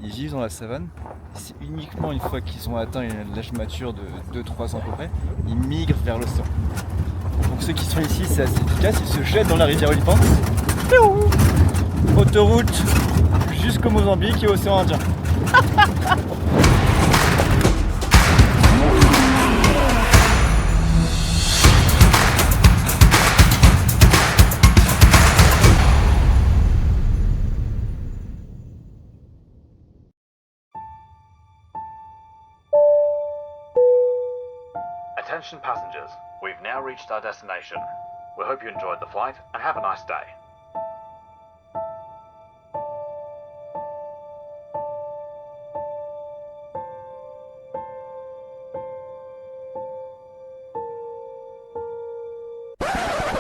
Ils vivent dans la savane. C'est uniquement une fois qu'ils ont atteint l'âge mature de 2-3 ans à peu près, ils migrent vers l'océan. Donc ceux qui sont ici, c'est assez efficace, ils se jettent dans la rivière Oliphant. Autoroute jusqu'au Mozambique et océan Indien. Attention passengers, we've now reached our destination. We hope you enjoyed the flight and have a nice day.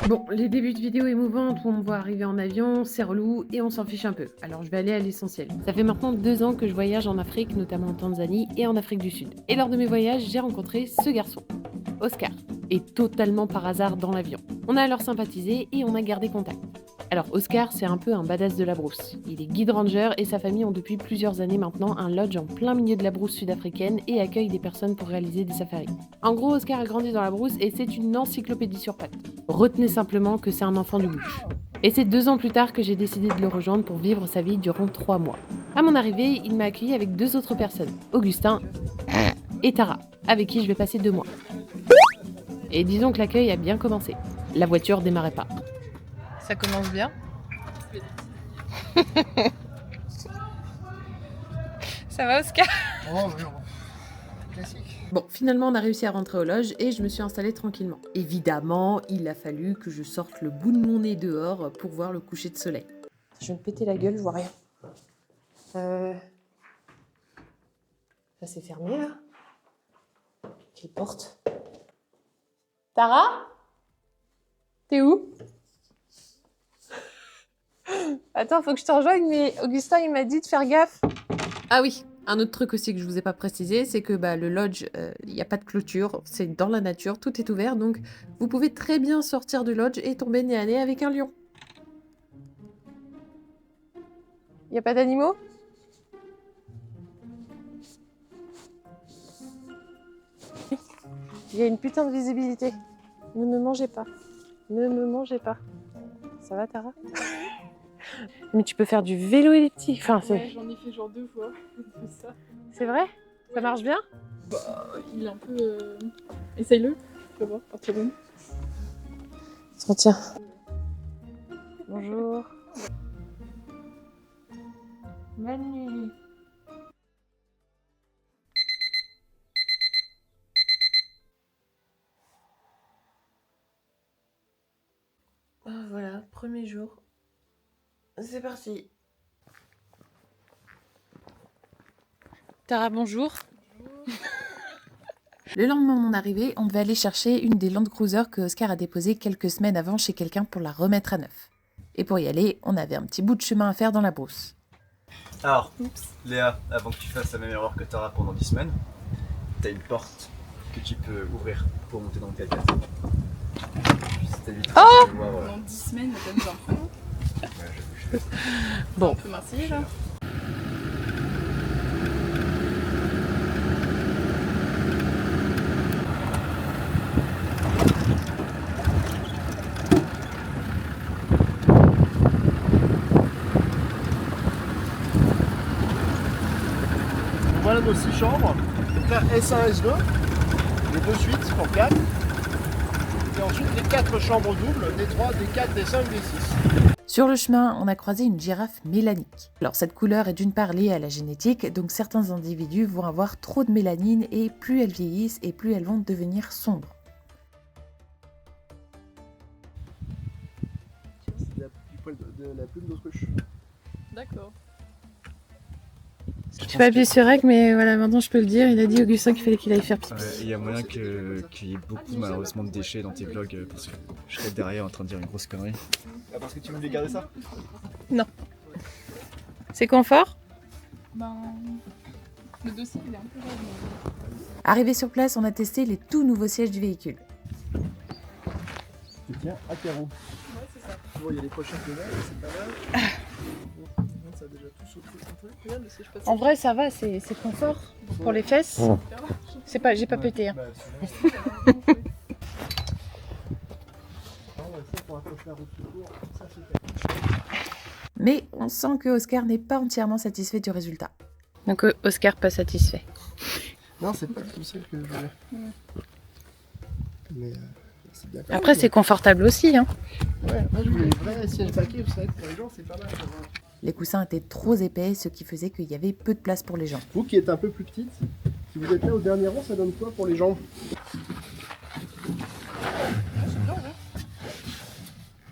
Bon, les débuts de vidéo émouvantes où on me voit arriver en avion, c'est relou et on s'en fiche un peu. Alors je vais aller à l'essentiel. Ça fait maintenant 2 ans que je voyage en Afrique, notamment en Tanzanie et en Afrique du Sud. Et lors de mes voyages, j'ai rencontré ce garçon, Oscar, et totalement par hasard dans l'avion. On a alors sympathisé et on a gardé contact. Alors Oscar, c'est un peu un badass de la brousse. Il est guide ranger et sa famille ont depuis plusieurs années maintenant un lodge en plein milieu de la brousse sud-africaine et accueille des personnes pour réaliser des safaris. En gros, Oscar a grandi dans la brousse et c'est une encyclopédie sur pattes. Retenez simplement que c'est un enfant du bush. Et c'est 2 ans plus tard que j'ai décidé de le rejoindre pour vivre sa vie durant 3 mois. À mon arrivée, il m'a accueilli avec 2 autres personnes, Augustin et Tara, avec qui je vais passer 2 mois. Et disons que l'accueil a bien commencé. La voiture démarrait pas. Ça commence bien. Ça va, Oscar? Oh, non. Classique. Bon, finalement, on a réussi à rentrer au lodge et je me suis installée tranquillement. Évidemment, il a fallu que je sorte le bout de mon nez dehors pour voir le coucher de soleil. Je vais me péter la gueule, je vois rien. Ça c'est fermé là. Quelle porte? Tara? T'es où? Attends, faut que je te rejoigne, mais Augustin, il m'a dit de faire gaffe. Ah oui, un autre truc aussi que je vous ai pas précisé, c'est que le lodge, il n'y a pas de clôture, c'est dans la nature, tout est ouvert, donc vous pouvez très bien sortir du lodge et tomber nez à nez avec un lion. Y a pas d'animaux? Il y a une putain de visibilité. Ne me mangez pas. Ne me mangez pas. Ça va, Tara? Mais tu peux faire du vélo elliptique. Enfin, c'est... Ouais, j'en ai fait genre 2 fois. Ça. C'est vrai? Ça marche bien? Bah, il est un peu. Essaye-le, tu vas voir, partir de nous. Tiens. Bonjour. Bonne nuit. Voilà, premier jour. C'est parti. Tara, bonjour. Le lendemain de mon arrivée, on devait aller chercher une des Land Cruiser que Oscar a déposée quelques semaines avant chez quelqu'un pour la remettre à neuf. Et pour y aller, on avait un petit bout de chemin à faire dans la brousse. Alors, Léa, avant que tu fasses la même erreur que Tara pendant 10 semaines, t'as une porte que tu peux ouvrir pour monter dans le 4x4. Oh Pendant 10 semaines, t'as même un peu. Bon. Un peu marseillais là. Voilà nos 6 chambres. Donc là, S1, S2. Les 2 suites pour 4. Et ensuite les 4 chambres doubles, D3, D4, D5, D6. Sur le chemin, on a croisé une girafe mélanique. Alors cette couleur est d'une part liée à la génétique, donc certains individus vont avoir trop de mélanine et plus elles vieillissent et plus elles vont devenir sombres. C'est du poil de la plume d'autruche. D'accord. Tu peux appuyer sur REC, mais voilà, maintenant je peux le dire. Il a dit Augustin qu'il fallait qu'il aille faire pipi. Il y a moyen qu'il y ait beaucoup malheureusement de déchets dans tes vlogs parce que je serais derrière en train de dire une grosse connerie. Ah, parce que tu voulais garder ça? C'est confort? Ben. Le dossier il est un peu vague. Arrivé sur place, on a testé les tout nouveaux sièges du véhicule. Tu tiens à tes roues. Ouais, c'est ça. Tu vois, il y a les pochettes dedans, c'est pas mal. Ça a déjà tout Regarde, parce que je passe. En vrai, ça va, c'est confort pour les fesses. C'est pas, j'ai pas pété. Hein. Bah, Mais on sent que Oscar n'est pas entièrement satisfait du résultat. Donc Oscar pas satisfait. Non, c'est pas tout ça que je voulais. Mais c'est bien. Après, c'est confortable aussi. Hein. Ouais, moi je voulais les vrais sièges baquets, vous savez, pour les gens, c'est pas mal. Les coussins étaient trop épais, ce qui faisait qu'il y avait peu de place pour les jambes. Vous qui êtes un peu plus petite, si vous êtes là au dernier rang, ça donne quoi pour les jambes?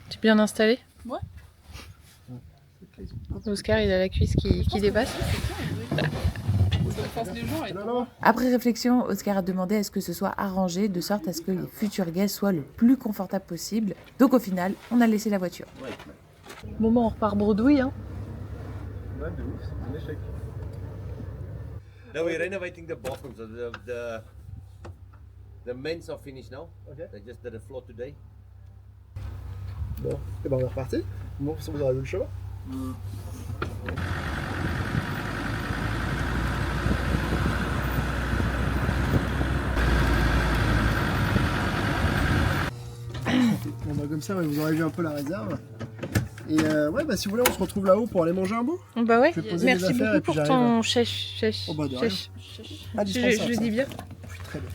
Tu es bien installé? Ouais. Oscar, il a la cuisse qui dépasse. Ça force les gens. Et... Non. Après réflexion, Oscar a demandé à ce que ce soit arrangé de sorte à ce que les futurs guests soient le plus confortables possible. Donc au final, on a laissé la voiture. Bon, on repart bredouille. Hein. Ouais, de ouf, c'est un échec. No, we're renovating the bathrooms. The men's are finished now. Okay. They just did the floor today. Bon, et ben on est reparti. Bon, si vous aurez vu le chemin. Bon bah comme ça, ouais, vous aurez vu un peu la réserve. Et ouais, bah si vous voulez, on se retrouve là-haut pour aller manger un bout. Bah ouais, Je vais poser mes merci affaires et beaucoup puis pour j'arrive. ton chèche. Oh bah de rien. Ah, Je dispensable, le ça. dis bien. Je suis très bien.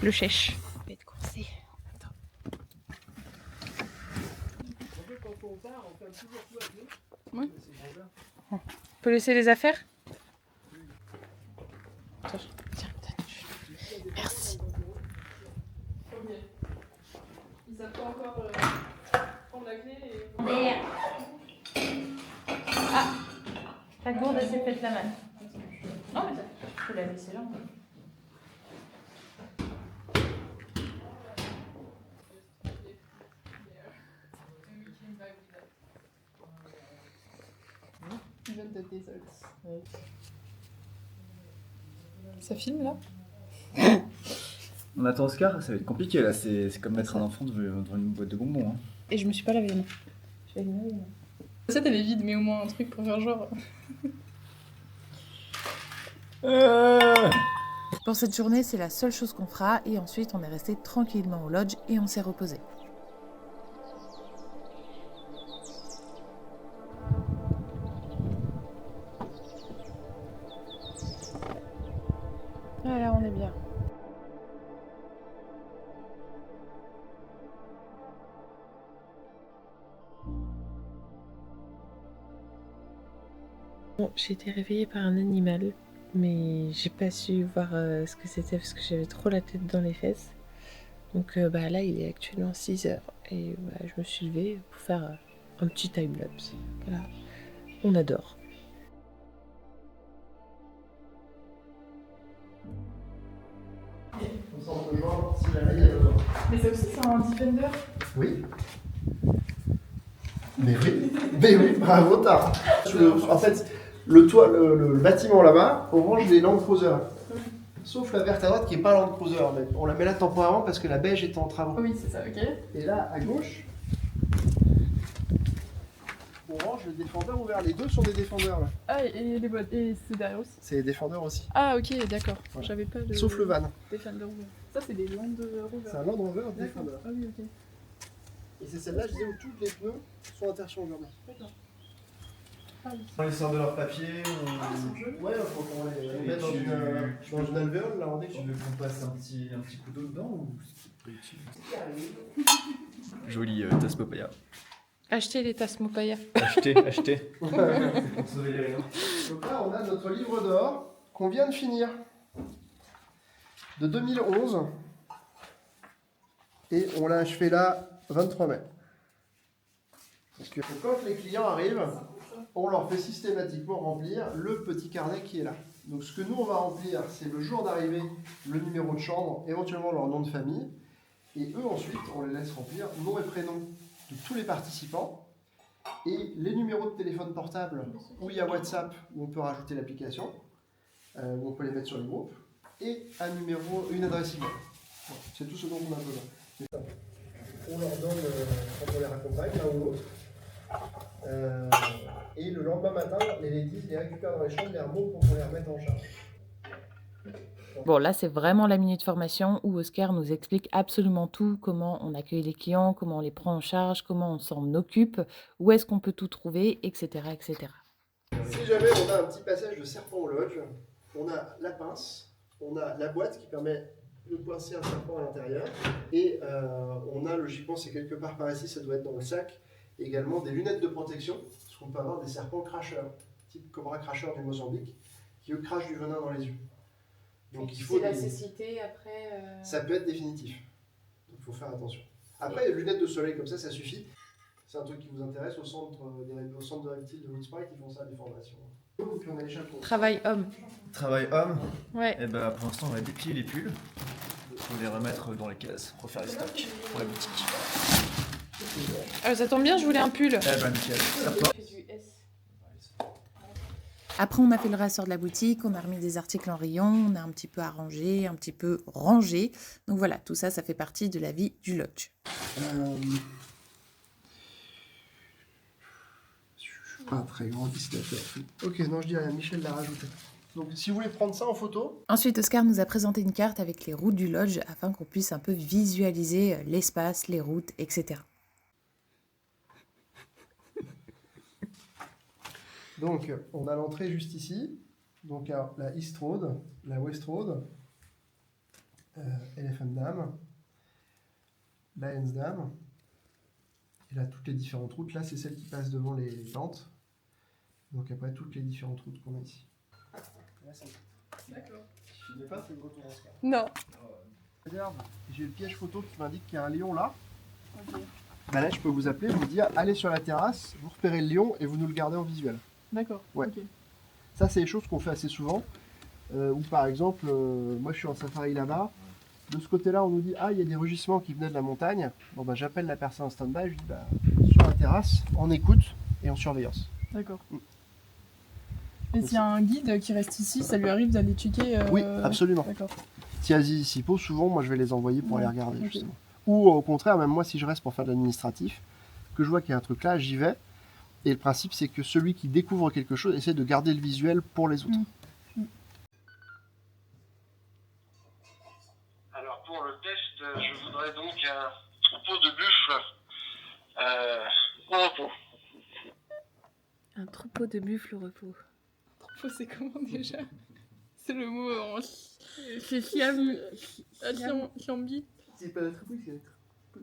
Le chèche. Je vais être coincé. Ouais. On peut laisser les affaires? Merci. Ils savent pas encore prendre la clé et. Ta gourde, elle s'est faite la main. Non, mais tu peux la laisser là. Ils viennent d'être désolés. Ça filme là? On attend Oscar, ça va être compliqué là, c'est comme mettre un enfant devant une boîte de bonbons. Hein. Et je me suis pas lavé les mains. Je vais laver les mains. Cette elle est vide, mais au moins un truc pour faire genre. Pour cette journée, c'est la seule chose qu'on fera et ensuite on est resté tranquillement au lodge et on s'est reposé. Voilà, on est bien. Bon, j'ai été réveillée par un animal, mais j'ai pas su voir ce que c'était parce que j'avais trop la tête dans les fesses. Donc bah, là, il est actuellement 6h et bah, je me suis levée pour faire un petit time-lapse. Voilà, on adore. Comme ça, on peut voir si la veille Mais ça aussi, c'est un Defender. Oui. Mais oui, bravo, tard. En fait, le toit, le bâtiment là-bas, on range les Land Cruiser. Sauf la verte à droite qui n'est pas Land Cruiser. Mais on la met là temporairement parce que la beige est en travaux. Oui, c'est ça, ok. Et là, à gauche, on range le Defender ouvert. Les deux sont des Defenders là. Ah, et les boîtes, et c'est derrière aussi. C'est des Defenders aussi. Ah, ok, d'accord. Voilà. J'avais pas le. Sauf le van. Defender ouvert. Ça, c'est des Land Rover. C'est un Land Rover D'accord. Defender. Ah, oui, ok. Et c'est celle-là, je disais, où tous les pneus sont interchangeables. D'accord. Ah, oui. Ils sortent de leur papier. Ah, ils sont jolis. Ouais, faut qu'on les mette dans une alvéole, là, on est. Tu veux qu'on passe un petit coup d'eau dedans ou... Jolie tasse papaya. Achetez les tasses Mopaya. Acheter. Pour sauver les rayons. Donc là, on a notre livre d'or qu'on vient de finir, de 2011. Et on l'a achevé là, 23 mai. Donc, quand les clients arrivent, on leur fait systématiquement remplir le petit carnet qui est là. Donc ce que nous, on va remplir, c'est le jour d'arrivée, le numéro de chambre, éventuellement leur nom de famille. Et eux, ensuite, on les laisse remplir nom et prénom de tous les participants. Et les numéros de téléphone portable, où il y a WhatsApp, où on peut rajouter l'application, où on peut les mettre sur le groupe, et une adresse email. Voilà, c'est tout ce dont on a besoin. On leur donne, quand on les raccompagne, l'un ou l'autre, Et le lendemain matin, les ladies les récupèrent dans les chambres, les remontent pour qu'on les remette en charge. Bon, là, c'est vraiment la minute formation où Oscar nous explique absolument tout, comment on accueille les clients, comment on les prend en charge, comment on s'en occupe, où est-ce qu'on peut tout trouver, etc., etc. Si jamais on a un petit passage de serpent au lodge, on a la pince, on a la boîte qui permet de coincer un serpent à l'intérieur, et on a, logiquement, c'est quelque part par ici, ça doit être dans le sac, également des lunettes de protection, parce qu'on peut avoir des serpents cracheurs, type cobra cracheur du Mozambique, qui eux crachent du venin dans les yeux. Donc il faut la cécité après. Ça peut être définitif. Donc il faut faire attention. Après, les lunettes de soleil comme ça suffit. C'est un truc qui vous intéresse au centre de reptiles de Woodsprite, ils font ça à des formations. Puis on a les chapeaux. Travail homme. Travail homme. Ouais. Et ben pour l'instant on va déplier les pulls. Pour les remettre dans les cases, pour faire les stocks pour la boutique. Ça tombe bien, je voulais un pull. Eh ben nickel, serre-toi. Après, on a fait le ressort de la boutique, on a remis des articles en rayon, on a un petit peu arrangé, un petit peu rangé. Donc voilà, tout ça, ça fait partie de la vie du lodge. Je suis pas un très grand dessinateur. Ok, non, je dis rien, Michel l'a rajouté. Donc si vous voulez prendre ça en photo. Ensuite, Oscar nous a présenté une carte avec les routes du lodge afin qu'on puisse un peu visualiser l'espace, les routes, etc. Donc, on a l'entrée juste ici. Donc, la East Road, la West Road, Elephant Dam, Lion's Dam. Et là, toutes les différentes routes. Là, c'est celle qui passe devant les tentes. Donc, après, toutes les différentes routes qu'on a ici. Là, d'accord. Je n'ai pas fait le retour en scar. Non. Regarde, j'ai le piège photo qui m'indique qu'il y a un lion là. Ok. Bah là, je peux vous appeler, vous dire, allez sur la terrasse, vous repérez le lion et vous nous le gardez en visuel. D'accord. Ouais. Okay. Ça, c'est des choses qu'on fait assez souvent. Ou par exemple, moi je suis en safari là-bas. De ce côté-là, on nous dit, ah, il y a des rugissements qui venaient de la montagne. Bon, bah, j'appelle la personne en stand-by, je dis, bah, sur la terrasse, en écoute et en surveillance. D'accord. Et s'il y a un guide qui reste ici, ça lui arrive d'aller checker Oui, absolument. D'accord. Si Aziz s'y pose, souvent, moi je vais les envoyer pour les regarder, justement. Ou au contraire, même moi, si je reste pour faire de l'administratif, que je vois qu'il y a un truc là, j'y vais. Et le principe, c'est que celui qui découvre quelque chose essaie de garder le visuel pour les autres. Alors pour le test, je voudrais donc un troupeau de buffles au repos. Un troupeau de buffles au repos. Troupeau, c'est comment déjà? C'est le mot en... C'est Chiambi. C'est pas le troupeau, c'est le troupeau.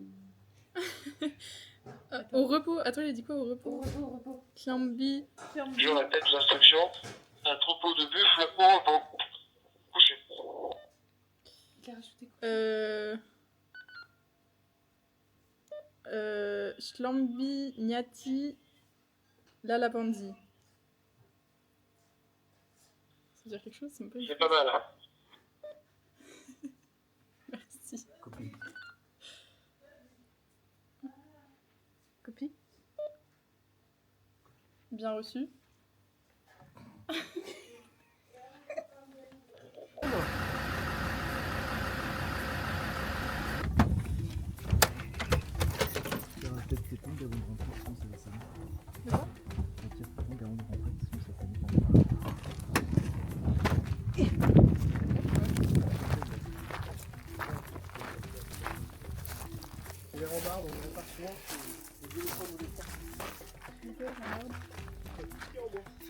Au repos. Attends, il a dit quoi au repos? Au repos. Chiambi. Je répète l'instruction. Un troupeau de buffles au repos. Couché. Shlambi Nyati Lalapandi. Ça veut dire quelque chose? C'est pas mal. Hein. Merci. Copie. Copie. Bien reçu. Les rambardes, on répare souvent les éléphants de l'éléphant.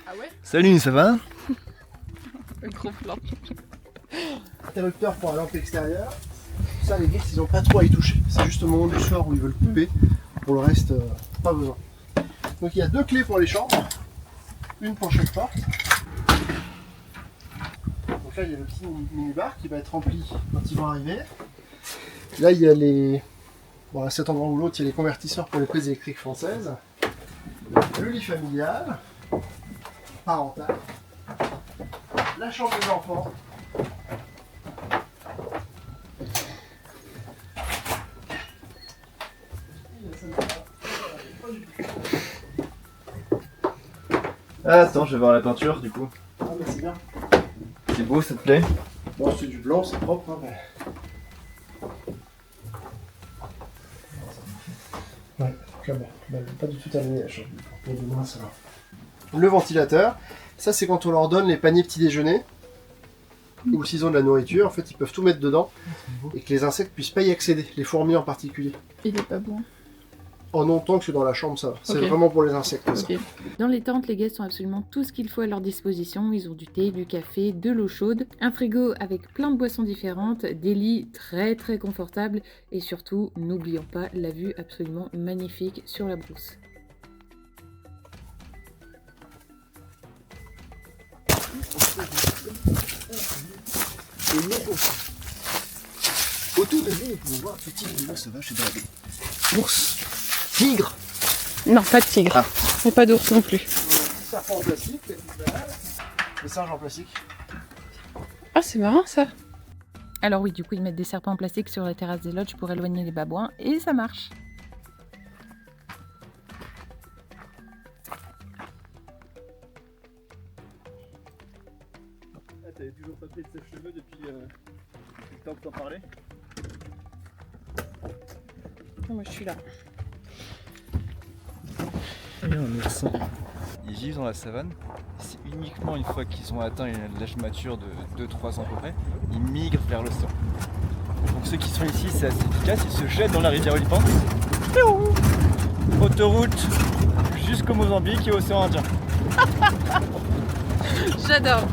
Ah ouais? Salut, ça va? Un gros plan. Interrupteur pour la lampe extérieure. Ça, les geeks, ils n'ont pas trop à y toucher. C'est juste au moment du soir où ils veulent couper. Pour le reste, pas besoin. Donc il y a deux clés pour les chambres. Une pour chaque porte. Donc là, il y a le petit minibar qui va être rempli quand ils vont arriver. Là, il y a les... Bon, à cet endroit ou l'autre, il y a les convertisseurs pour les prises électriques françaises. Le lit familial. Parental. La chambre des enfants. Ah, attends, je vais voir la peinture du coup. Ah, mais c'est bien. C'est beau, ça te plaît? Bon, c'est du blanc, c'est propre. Hein, mais... Ouais, clairement. Bah, pas du tout terminé la chambre. Et demain, ça va. Le ventilateur, ça c'est quand on leur donne les paniers petit déjeuner ou s'ils ont de la nourriture, en fait ils peuvent tout mettre dedans et que les insectes puissent pas y accéder, les fourmis en particulier. Il est pas bon. En non tant que c'est dans la chambre, ça va. C'est Ok. vraiment pour les insectes. Ça. Ok. Dans les tentes, les guests ont absolument tout ce qu'il faut à leur disposition. Ils ont du thé, du café, de l'eau chaude, un frigo avec plein de boissons différentes, des lits très très confortables et surtout, n'oublions pas la vue absolument magnifique sur la brousse. Et nous, autour de nous, nous pouvons voir ce type de sauvage dans la ours, tigre, Non, pas de tigre. Ah. Et pas d'ours non plus. serpent en plastique, les singes en plastique. Ah, c'est marrant ça. Alors oui, du coup, ils mettent des serpents en plastique sur la terrasse des lodges pour éloigner les babouins et ça marche. Ah, t'avais toujours pas fait de sèche-cheveux depuis le temps que t'en parlais? Moi, je suis là. Ils vivent dans la savane. C'est uniquement une fois qu'ils ont atteint l'âge mature de 2-3 ans à peu près, ils migrent vers l'océan. Donc ceux qui sont ici, c'est assez efficace, ils se jettent dans la rivière Olifant. Autoroute jusqu'au Mozambique et océan Indien. J'adore.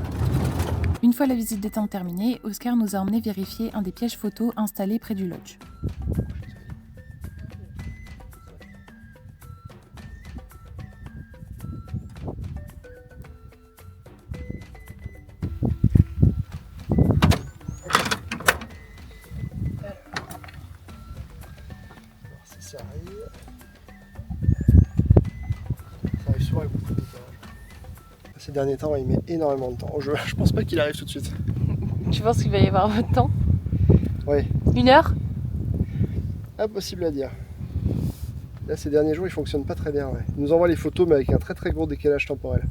Une fois la visite des tentes terminée, Oscar nous a emmené vérifier un des pièges photos installés près du lodge. Ça arrive souvent avec beaucoup de décalage. Ces derniers temps, il met énormément de temps. Je pense pas qu'il arrive tout de suite. Tu penses qu'il va y avoir votre temps? Oui, 1 heure? impossible à dire. Là, ces derniers jours, il fonctionne pas très bien. Ouais. Il nous envoie les photos, mais avec un très très gros décalage temporel.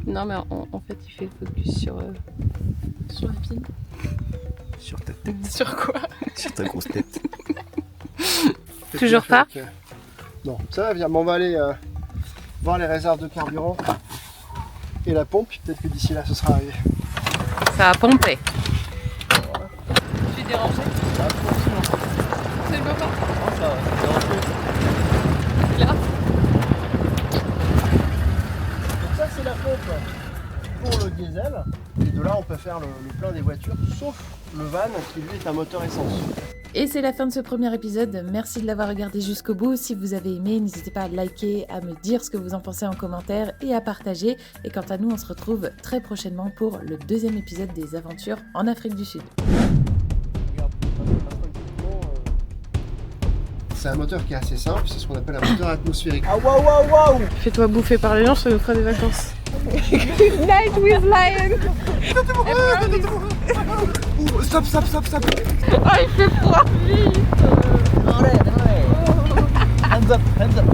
Non, mais en fait, il fait le focus sur la pile. Sur ta tête. Sur quoi? Sur ta grosse tête. Toujours pas? Non, ça va, viens, mais on va aller voir les réserves de carburant et la pompe. Peut-être que d'ici là, ce sera arrivé. Ça a pompé. Je suis dérangée. C'est le papa. Là. Donc ça, c'est la pompe pour le diesel. Et de là, on peut faire le plein des voitures, sauf le van qui lui est un moteur essence. Et c'est la fin de ce premier épisode. Merci de l'avoir regardé jusqu'au bout. Si vous avez aimé, n'hésitez pas à liker, à me dire ce que vous en pensez en commentaire et à partager. Et quant à nous, on se retrouve très prochainement pour le 2e épisode des aventures en Afrique du Sud. C'est un moteur qui est assez simple, c'est ce qu'on appelle un moteur atmosphérique. Ah waouh waouh waouh! Fais-toi bouffer par les gens, ça nous fera des vacances. Night with lion. Stop, stop, stop, stop! Ah, il fait froid. Hands up, hands up!